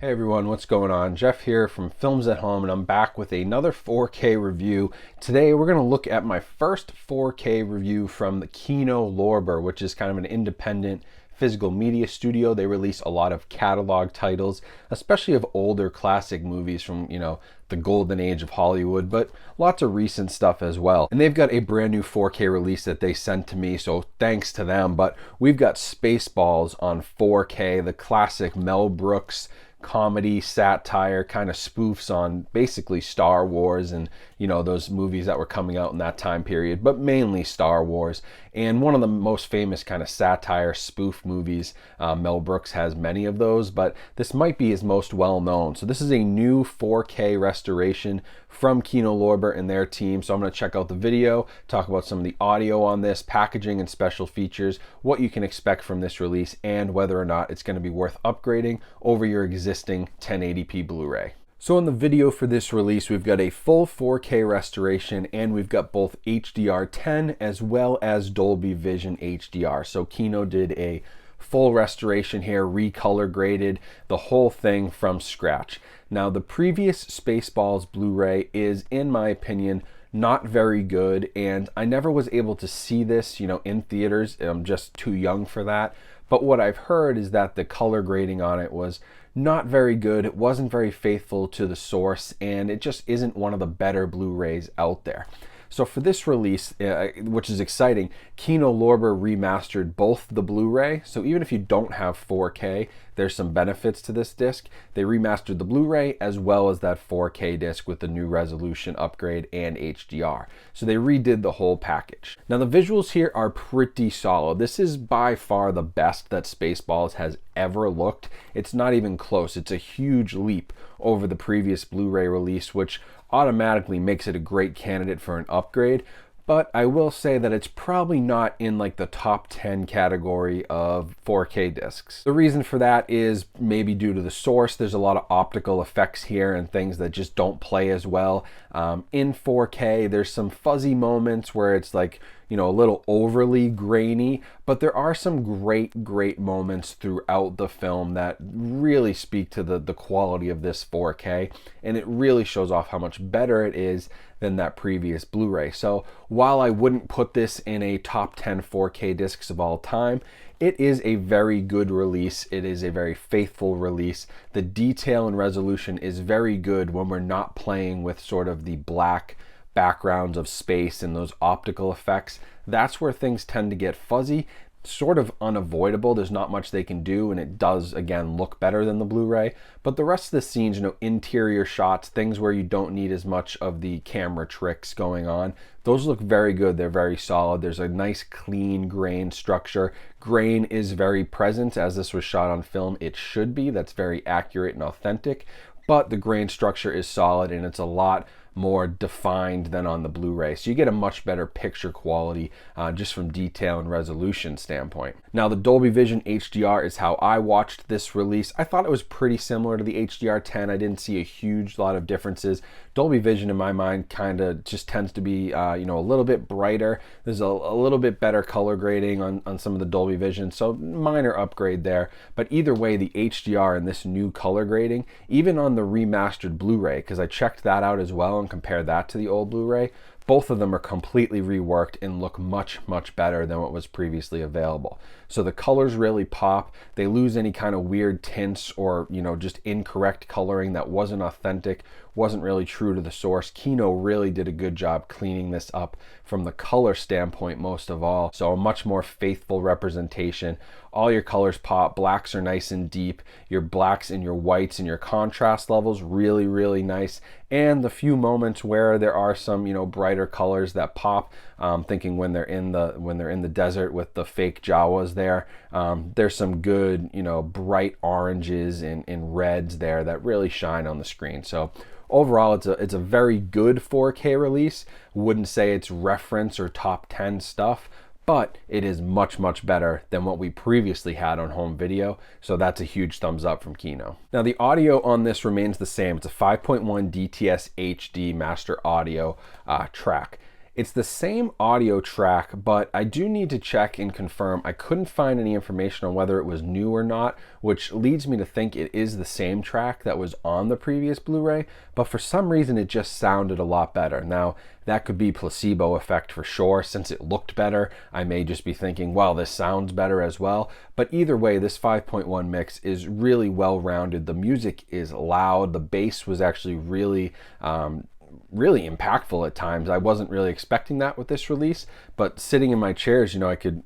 Hey everyone, what's going on? Jeff here from Films at Home, and I'm back with another 4K review. Today we're going to look at my first 4K review from the Kino Lorber, which is kind of an independent physical media studio. They release a lot of catalog titles, especially of older classic movies from, the golden age of Hollywood, but lots of recent stuff as well. And they've got a brand new 4K release that they sent to me, so thanks to them. But we've got Spaceballs on 4K, the classic Mel Brooks comedy satire kind of spoofs on basically Star Wars and those movies that were coming out in that time period, but mainly Star Wars. And one of the most famous kind of satire spoof movies, Mel Brooks has many of those, but this might be his most well known. So this is a new 4K restoration from Kino Lorber and their team. So I'm going to check out the video, talk about some of the audio on this, packaging and special features, what you can expect from this release, and whether or not it's going to be worth upgrading over your existing 1080p Blu-ray. So in the video for this release, we've got a full 4K restoration, and we've got both HDR10 as well as Dolby Vision HDR. So Kino did a full restoration here, recolor graded the whole thing from scratch. Now the previous Spaceballs Blu-ray is, in my opinion, not very good, and I never was able to see this, in theaters. I'm just too young for that. But what I've heard is that the color grading on it was not very good. It wasn't very faithful to the source, and it just isn't one of the better Blu-rays out there. So for this release, which is exciting, Kino Lorber remastered both the Blu-ray. So even if you don't have 4K, there's some benefits to this disc. They remastered the Blu-ray as well as that 4K disc with the new resolution upgrade and HDR. So they redid the whole package. Now the visuals here are pretty solid. This is by far the best that Spaceballs has ever looked. It's not even close. It's a huge leap over the previous Blu-ray release, which automatically makes it a great candidate for an upgrade. But I will say that it's probably not in like the top 10 category of 4K discs. The reason for that is maybe due to the source. There's a lot of optical effects here and things that just don't play as well. In 4K, there's some fuzzy moments where it's like, a little overly grainy, but there are some great moments throughout the film that really speak to the quality of this 4K, and it really shows off how much better it is than that previous Blu-ray. So while I wouldn't put this in a top 10 4K discs of all time, it is a very good release. It is a very faithful release. The detail and resolution is very good when we're not playing with sort of the black backgrounds of space and those optical effects. That's where things tend to get fuzzy, sort of unavoidable. There's not much they can do, and it does, again, look better than the Blu-ray. But the rest of the scenes, interior shots, things where you don't need as much of the camera tricks going on, those look very good. They're very solid. There's a nice clean grain structure. Grain is very present. As this was shot on film, it should be. That's very accurate and authentic. But the grain structure is solid, and it's a lot more defined than on the Blu-ray. So you get a much better picture quality just from detail and resolution standpoint. Now the Dolby Vision HDR is how I watched this release. I thought it was pretty similar to the HDR10. I didn't see a huge lot of differences. Dolby Vision in my mind kind of just tends to be a little bit brighter. There's a little bit better color grading on some of the Dolby Vision, so minor upgrade there. But either way, the HDR and this new color grading, even on the remastered Blu-ray, because I checked that out as well and compared that to the old Blu-ray, both of them are completely reworked and look much better than what was previously available. So the colors really pop. They lose any kind of weird tints or, just incorrect coloring that wasn't authentic, wasn't really true to the source. Kino really did a good job cleaning this up from the color standpoint most of all. So a much more faithful representation. All your colors pop. Blacks are nice and deep. Your blacks and your whites and your contrast levels really nice. And the few moments where there are some, brighter colors that pop, thinking when they're in the desert with the fake Jawas there, there's some good, bright oranges and reds there that really shine on the screen. So overall, it's a very good 4K release. Wouldn't say it's reference or top 10 stuff, but it is much better than what we previously had on home video. So that's a huge thumbs up from Kino. Now the audio on this remains the same. It's a 5.1 DTS HD master audio track. It's the same audio track, but I do need to check and confirm. I couldn't find any information on whether it was new or not, which leads me to think it is the same track that was on the previous Blu-ray, but for some reason it just sounded a lot better. Now, that could be placebo effect for sure. Since it looked better, I may just be thinking, well, this sounds better as well. But either way, this 5.1 mix is really well-rounded. The music is loud. The bass was actually really impactful at times. I wasn't really expecting that with this release, but sitting in my chairs,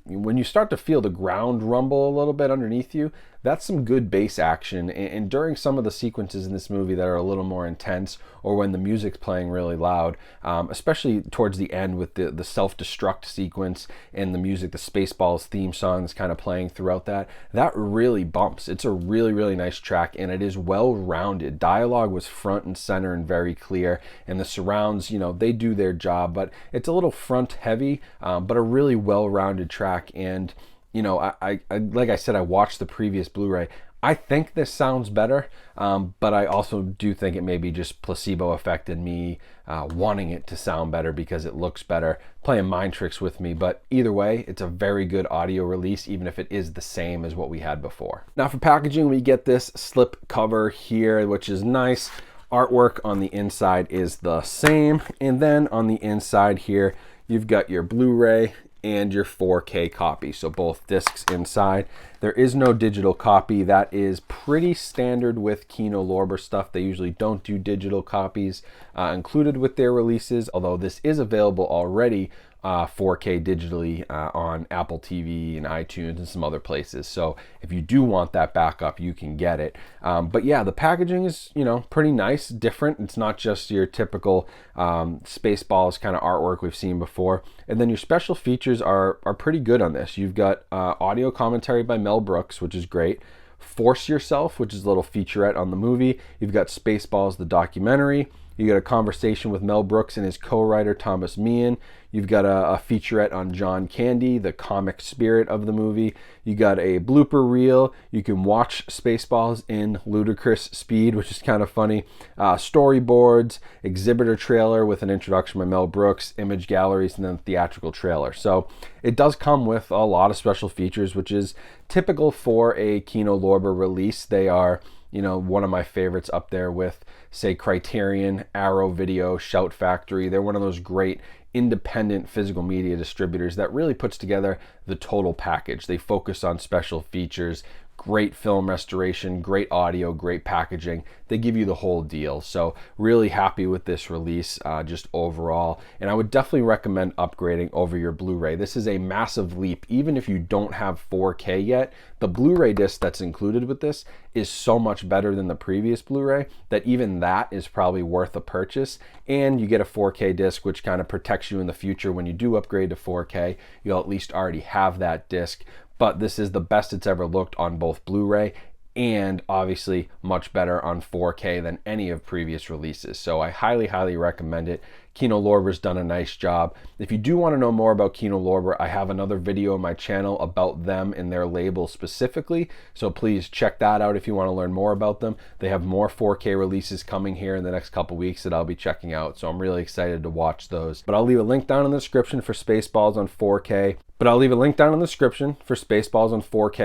when you start to feel the ground rumble a little bit underneath you, that's some good bass action. And during some of the sequences in this movie that are a little more intense, or when the music's playing really loud, especially towards the end with the self-destruct sequence and the music, the Spaceballs theme song is kind of playing throughout that really bumps. It's a really, really nice track, and it is well-rounded. Dialogue was front and center and very clear, and the surrounds, they do their job, but it's a little front heavy, but a really well-rounded track. And I like I said, I watched the previous Blu-ray. I think this sounds better, but I also do think it may be just placebo effect and me wanting it to sound better because it looks better, playing mind tricks with me. But either way, it's a very good audio release, even if it is the same as what we had before. Now for packaging, we get this slip cover here, which is nice. Artwork on the inside is the same, and then on the inside here, you've got your Blu-ray and your 4K copy, so both discs inside. There is no digital copy. That is pretty standard with Kino Lorber stuff. They usually don't do digital copies included with their releases, although this is available already 4K digitally on Apple TV and iTunes and some other places. So if you do want that backup, you can get it. But yeah, the packaging is, pretty nice, different. It's not just your typical Spaceballs kind of artwork we've seen before. And then your special features are pretty good on this. You've got audio commentary by Mel Brooks, which is great. Force Yourself, which is a little featurette on the movie. You've got Spaceballs, the documentary. You got a conversation with Mel Brooks and his co-writer Thomas Meehan. You've got a featurette on John Candy, the comic spirit of the movie. You got a blooper reel. You can watch Spaceballs in ludicrous speed, which is kind of funny. Storyboards, exhibitor trailer with an introduction by Mel Brooks, image galleries, and then theatrical trailer. So it does come with a lot of special features, which is typical for a Kino Lorber release. They are, one of my favorites up there with, say, Criterion, Arrow Video, Shout Factory. They're one of those great independent physical media distributors that really puts together the total package. They focus on special features, great film restoration, great audio, great packaging. They give you the whole deal. So really happy with this release just overall. And I would definitely recommend upgrading over your Blu-ray. This is a massive leap. Even if you don't have 4K yet, the Blu-ray disc that's included with this is so much better than the previous Blu-ray that even that is probably worth a purchase. And you get a 4K disc, which kind of protects you in the future. When you do upgrade to 4K, you'll at least already have that disc. But this is the best it's ever looked on both Blu-ray and obviously much better on 4K than any of previous releases. So I highly, highly recommend it. Kino Lorber's done a nice job. If you do want to know more about Kino Lorber, I have another video on my channel about them and their label specifically. So please check that out if you want to learn more about them. They have more 4K releases coming here in the next couple weeks that I'll be checking out. So I'm really excited to watch those. But I'll leave a link down in the description for Spaceballs on 4K.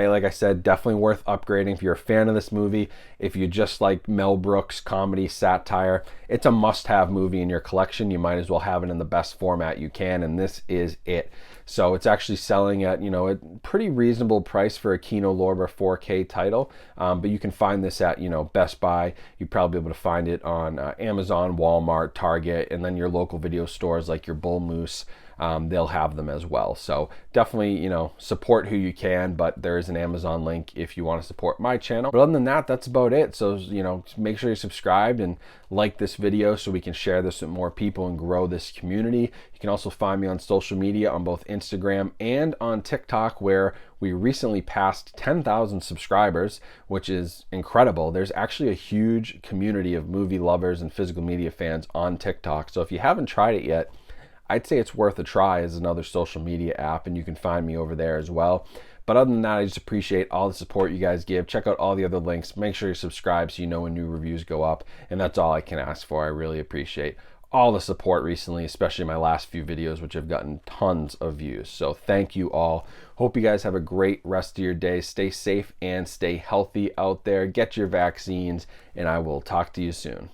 Like I said, definitely worth upgrading if you're a fan of this movie. If you just like Mel Brooks comedy satire, it's a must-have movie in your collection. You might as well have it in the best format you can, and this is it. So it's actually selling at, a pretty reasonable price for a Kino Lorber 4K title, but you can find this at, Best Buy. You'd probably be able to find it on Amazon, Walmart, Target, and then your local video stores like your Bull Moose. They'll have them as well. So definitely, support who you can, but there is an Amazon link if you want to support my channel. But other than that, that's about it. So, make sure you're subscribed and like this video so we can share this with more people and grow this community. You can also find me on social media on both Instagram and on TikTok, where we recently passed 10,000 subscribers, which is incredible. There's actually a huge community of movie lovers and physical media fans on TikTok. So if you haven't tried it yet, I'd say it's worth a try as another social media app, and you can find me over there as well. But other than that, I just appreciate all the support you guys give. Check out all the other links. Make sure you subscribe so you know when new reviews go up. And that's all I can ask for. I really appreciate all the support recently, especially my last few videos, which have gotten tons of views. So thank you all. Hope you guys have a great rest of your day. Stay safe and stay healthy out there. Get your vaccines, and I will talk to you soon.